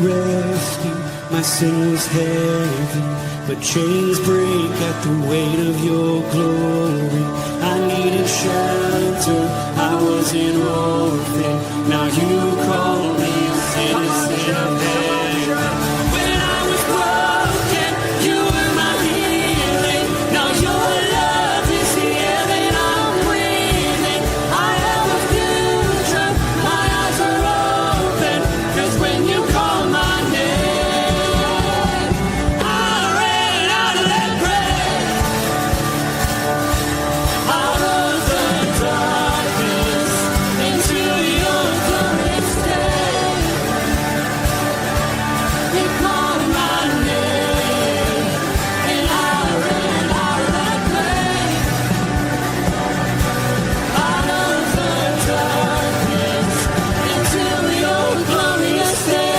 rescue. My sin was heavy, but chains break at the weight of your glory. I needed shelter, I was an orphan. Now you call me a citizen. When I was broken, you were my healing. Now your love is the air that I'm breathing. I have a future, my eyes are open, 'cause when you call my name, I ran out of that grave, out of the darkness, into your glorious day. You called my name, and I ran out of that grave, out of the darkness, into your glorious day.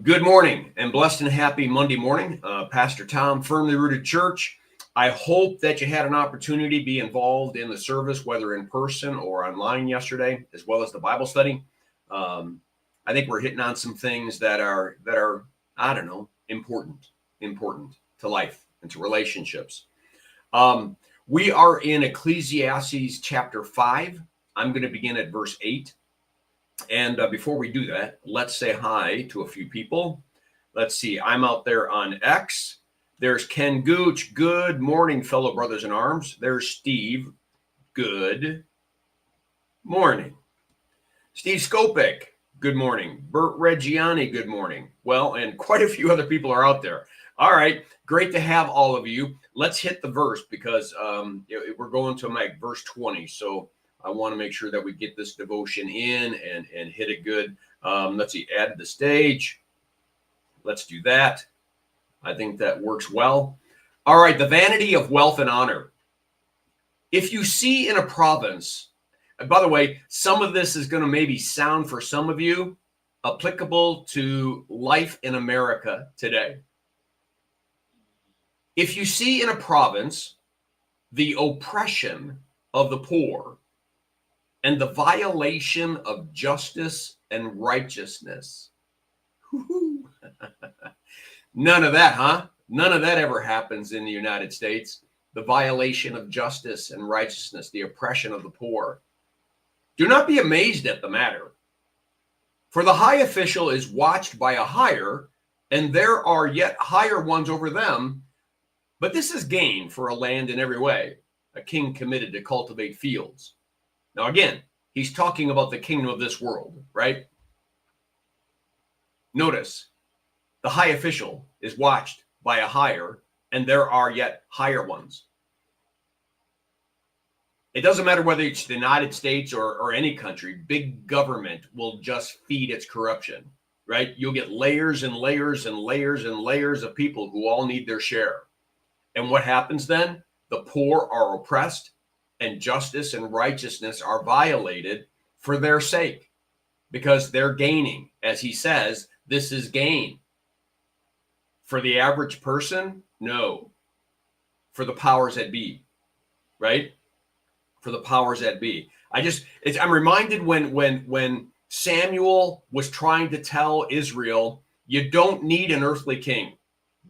Good morning and blessed and happy Monday morning. Pastor Tom, Firmly Rooted Church. I hope that you had an opportunity to be involved in the service, whether in person or online yesterday, as well as the Bible study. I think we're hitting on some things that are I don't know, important to life and to relationships. We are in Ecclesiastes chapter 5. I'm going to begin at verse 8. And before we do that, let's say hi to a few people. Let's see. I'm out there on X. There's Ken Gooch. Good morning, fellow brothers in arms. There's Steve. Good morning. Steve Skopik. Good morning. Bert Reggiani. Good morning. Well, and quite a few other people are out there. All right. Great to have all of you. Let's hit the verse because we're going to like verse 20. So I want to make sure that we get this devotion in and hit it good. Let's see, add the stage. Let's do that. I think that works well. All right, the vanity of wealth and honor. If you see in a province, and by the way, some of this is going to maybe sound for some of you applicable to life in America today. If you see in a province the oppression of the poor, and the violation of justice and righteousness. None of that, huh? None of that ever happens in the United States. The violation of justice and righteousness, the oppression of the poor. Do not be amazed at the matter. For the high official is watched by a higher, and there are yet higher ones over them. But this is gain for a land in every way, a king committed to cultivate fields. Now, again, he's talking about the kingdom of this world, right? Notice, the high official is watched by a higher, and there are yet higher ones. It doesn't matter whether it's the United States or any country, big government will just feed its corruption, right? You'll get layers and layers and layers and layers of people who all need their share. And what happens then? The poor are oppressed, and justice and righteousness are violated for their sake because they're gaining. As he says, this is gain. For the average person, no. For the powers that be, right? For the powers that be. I'm reminded when Samuel was trying to tell Israel, you don't need an earthly king.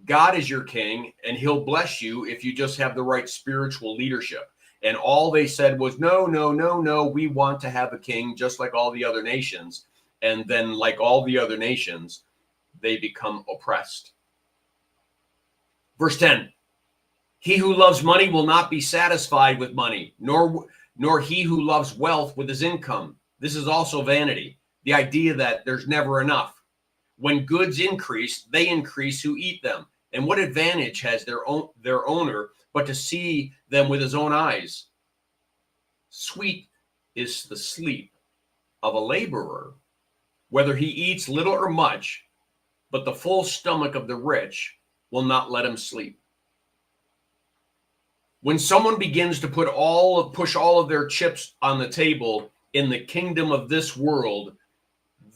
God is your king, and he'll bless you if you just have the right spiritual leadership. And all they said was, no, we want to have a king just like all the other nations. And then like all the other nations, they become oppressed. Verse 10, he who loves money will not be satisfied with money, nor he who loves wealth with his income. This is also vanity, the idea that there's never enough. When goods increase, they increase who eat them. And what advantage has their owner but to see them with his own eyes? Sweet is the sleep of a laborer, whether he eats little or much, but the full stomach of the rich will not let him sleep. When someone begins to push all of their chips on the table in the kingdom of this world,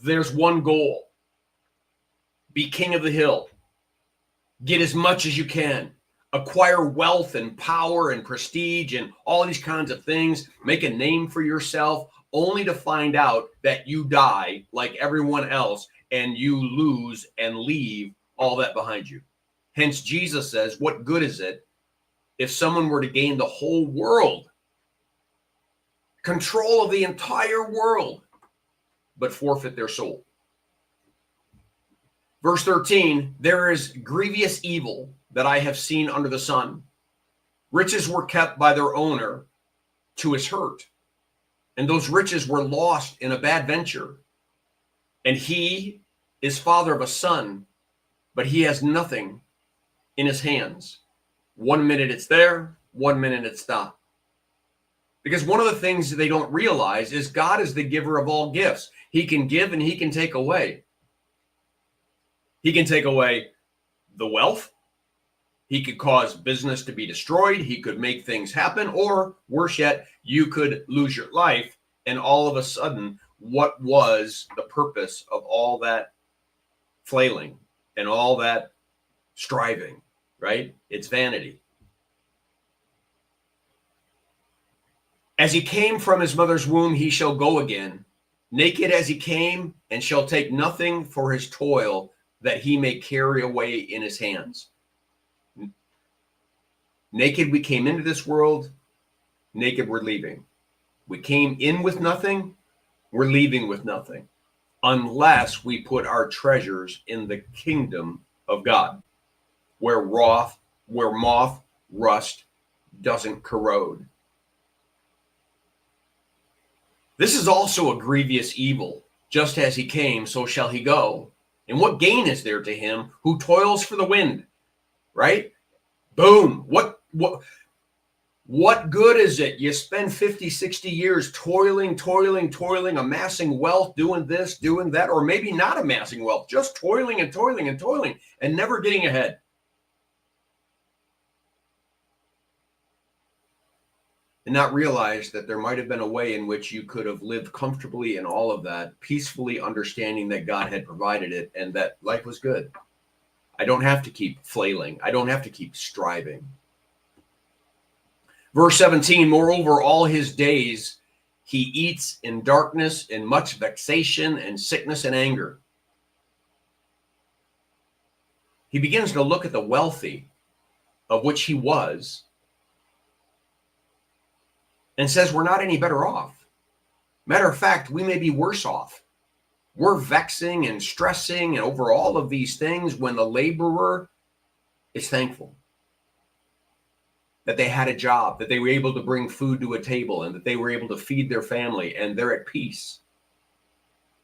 there's one goal: be king of the hill. Get as much as you can. Acquire wealth and power and prestige and all these kinds of things. Make a name for yourself, only to find out that you die like everyone else and you lose and leave all that behind you. Hence, Jesus says, what good is it if someone were to gain the whole world, control of the entire world, but forfeit their soul? Verse 13, there is grievous evil that I have seen under the sun. Riches were kept by their owner to his hurt, and those riches were lost in a bad venture. And he is father of a son, but he has nothing in his hands. 1 minute it's there, 1 minute it's not. Because one of the things they don't realize is God is the giver of all gifts. He can give and he can take away. He can take away the wealth. He could cause business to be destroyed. He could make things happen. Or worse yet, you could lose your life. And all of a sudden, what was the purpose of all that flailing and all that striving, right? It's vanity. As he came from his mother's womb, he shall go again, naked as he came, and shall take nothing for his toil that he may carry away in his hands. Naked we came into this world, naked we're leaving. We came in with nothing, we're leaving with nothing, unless we put our treasures in the kingdom of God, where moth, rust doesn't corrode. This is also a grievous evil. Just as he came, so shall he go. And what gain is there to him who toils for the wind? Right? Boom. What good is it? You spend 50, 60 years toiling, amassing wealth, doing this, doing that, or maybe not amassing wealth, just toiling and never getting ahead. And not realize that there might have been a way in which you could have lived comfortably in all of that, peacefully understanding that God had provided it and that life was good. I don't have to keep flailing. I don't have to keep striving. Verse 17, moreover, all his days he eats in darkness, in much vexation and sickness and anger. He begins to look at the wealthy, of which he was, and says we're not any better off. Matter of fact, we may be worse off. We're vexing and stressing and over all of these things when the laborer is thankful that they had a job, that they were able to bring food to a table, and that they were able to feed their family, and they're at peace.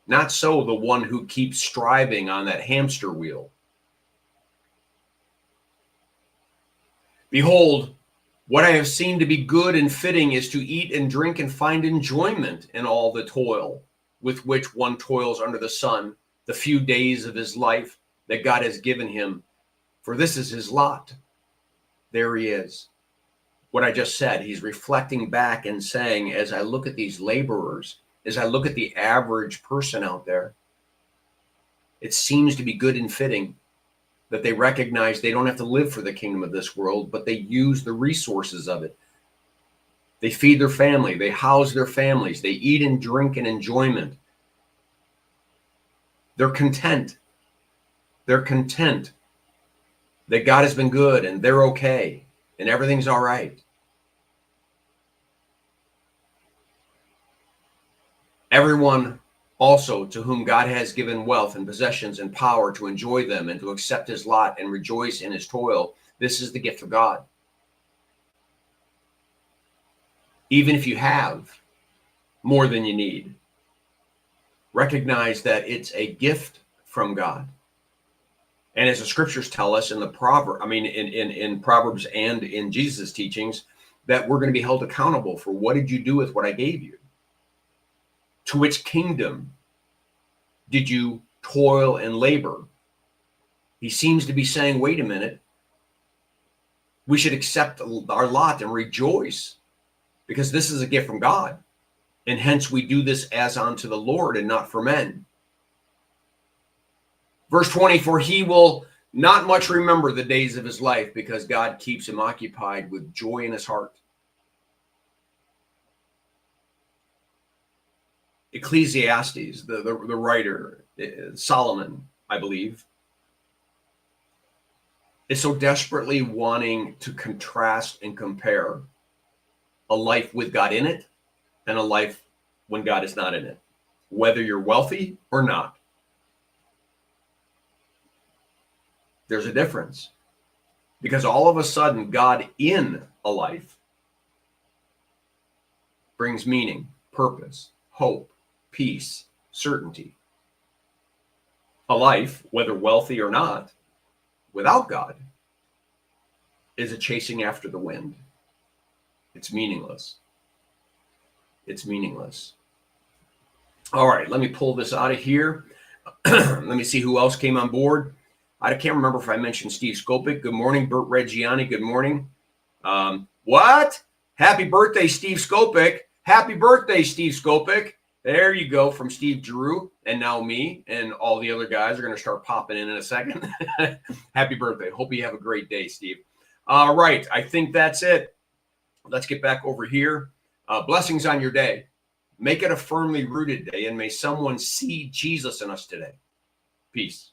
Not so the one who keeps striving on that hamster wheel. Behold, what I have seen to be good and fitting is to eat and drink and find enjoyment in all the toil with which one toils under the sun, the few days of his life that God has given him. For this is his lot. There he is. What I just said, he's reflecting back and saying, as I look at these laborers, as I look at the average person out there, it seems to be good and fitting that they recognize they don't have to live for the kingdom of this world, but they use the resources of it. They feed their family. They house their families. They eat and drink in enjoyment. They're content. They're content that God has been good and they're okay and everything's all right. Everyone also to whom God has given wealth and possessions and power to enjoy them and to accept his lot and rejoice in his toil, this is the gift of God. Even if you have more than you need, recognize that it's a gift from God. And as the scriptures tell us in the in Proverbs and in Jesus' teachings, that we're going to be held accountable for what did you do with what I gave you? To which kingdom Did you toil and labor? He seems to be saying, wait a minute. We should accept our lot and rejoice because this is a gift from God. And hence we do this as unto the Lord and not for men. Verse 20, for he will not much remember the days of his life because God keeps him occupied with joy in his heart. Ecclesiastes, the writer, Solomon, I believe, is so desperately wanting to contrast and compare a life with God in it and a life when God is not in it, whether you're wealthy or not. There's a difference because all of a sudden God in a life brings meaning, purpose, hope, peace, certainty. A life, whether wealthy or not, without God is a chasing after the wind. It's meaningless. It's meaningless. All right, let me pull this out of here. Let me see who else came on board. I can't remember if I mentioned Steve Skopik. Good morning, Bert Reggiani. Good morning. What? Happy birthday, Steve Skopik. Happy birthday, Steve Skopik. There you go from Steve Drew and now me and all the other guys are going to start popping in a second. Happy birthday. Hope you have a great day, Steve. All right. I think that's it. Let's get back over here. Blessings on your day. Make it a firmly rooted day and may someone see Jesus in us today. Peace.